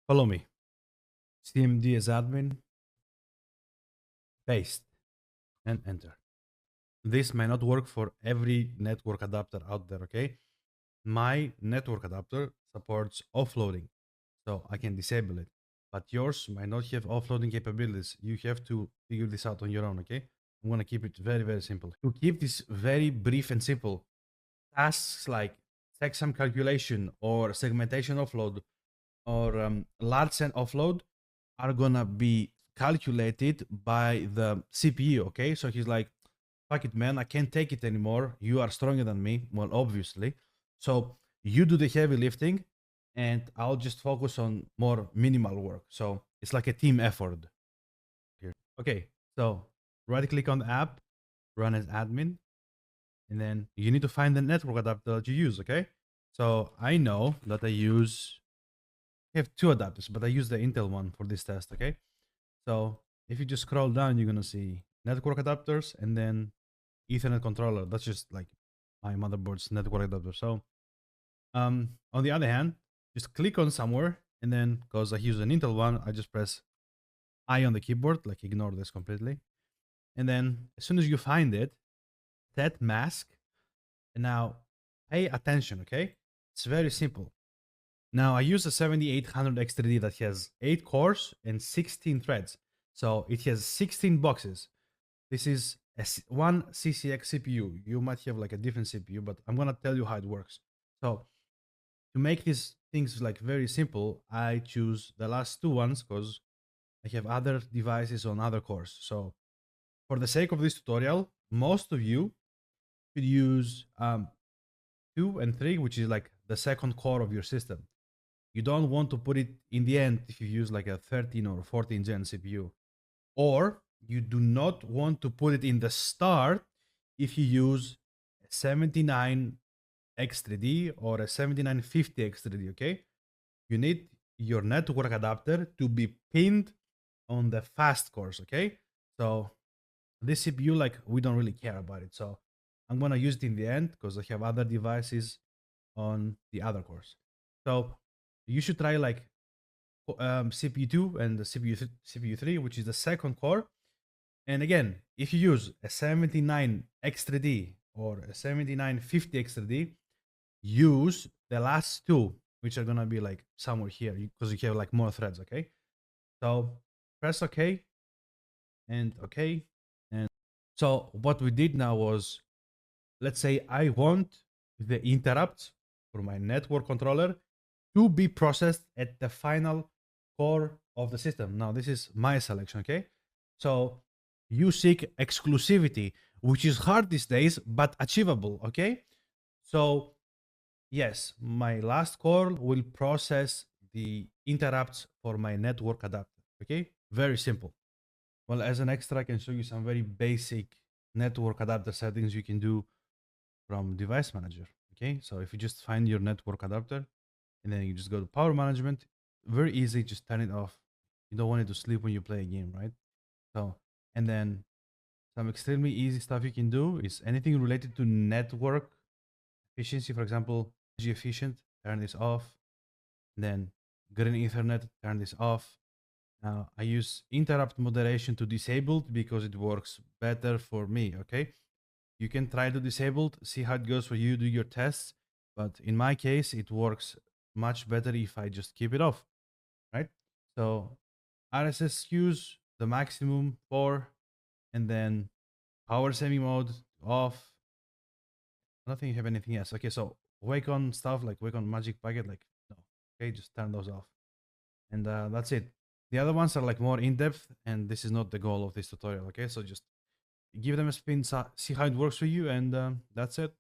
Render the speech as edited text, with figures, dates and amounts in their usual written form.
Follow me. CMD as admin, paste, and enter. This may not work for every network adapter out there, okay? My network adapter supports offloading, so I can disable it. But yours might not have offloading capabilities. You have to figure this out on your own, okay? I'm gonna keep it very, very simple. To keep this very brief and simple, tasks like checksum calculation or segmentation offload or large send offload are gonna be calculated by the CPU, okay? So he's like, fuck it, man, I can't take it anymore. You are stronger than me. Well, obviously. So you do the heavy lifting and I'll just focus on more minimal work. So it's like a team effort here. Okay, so right click on the app, run as admin, and then you need to find the network adapter that you use, okay? So I know that I have two adapters, but I use the Intel one for this test, okay? So if you just scroll down, you're gonna see network adapters and then Ethernet controller. That's just like my motherboard's network adapter. So on the other hand, just click on somewhere and then because I use an Intel one, I just press I on the keyboard, like ignore this completely. And then as soon as you find it, set mask. And now pay attention, okay? It's very simple. Now I use a 7800 X3D that has 8 cores and 16 threads. So it has 16 boxes. This is one CCX CPU. You might have like a different CPU, but I'm gonna tell you how it works. So to make these things like very simple, I choose the last two ones because I have other devices on other cores. So for the sake of this tutorial, most of you should use 2 and 3, which is like the second core of your system. You don't want to put it in the end if you use like a 13 or 14 gen CPU. Or you do not want to put it in the start if you use a 79 X3D or a 7950 X3D, okay? You need your network adapter to be pinned on the fast cores, okay? So this CPU, like, we don't really care about it. So I'm gonna use it in the end because I have other devices on the other cores. So you should try like CPU2 and the CPU3, which is the second core. And again, if you use a 79 X3D or a 7950 X3D, use the last two, which are gonna be like somewhere here because you have like more threads, okay? So press OK and OK. And so what we did now was, let's say I want the interrupts for my network controller to be processed at the final core of the system. Now, this is my selection, okay? So you seek exclusivity, which is hard these days, but achievable, okay? So yes, my last core will process the interrupts for my network adapter, okay? Very simple. Well, as an extra, I can show you some very basic network adapter settings you can do from Device Manager, okay? So if you just find your network adapter, and then you just go to power management, very easy, just turn it off. You don't want it to sleep when you play a game, right? So, and then some extremely easy stuff you can do is anything related to network efficiency. For example, energy efficient, turn this off. And then green Ethernet, turn this off. Now I use interrupt moderation to disabled because it works better for me, okay? You can try to disabled, see how it goes for you, do your tests. But in my case, it works much better if I just keep it off, right? So RSS queues, the maximum 4, and then power saving mode off. I don't think you have anything else. Okay, so wake on stuff like wake on magic packet, like no. Okay, just turn those off. And that's it. The other ones are like more in-depth, and this is not the goal of this tutorial, okay? So just give them a spin, see how it works for you, and that's it.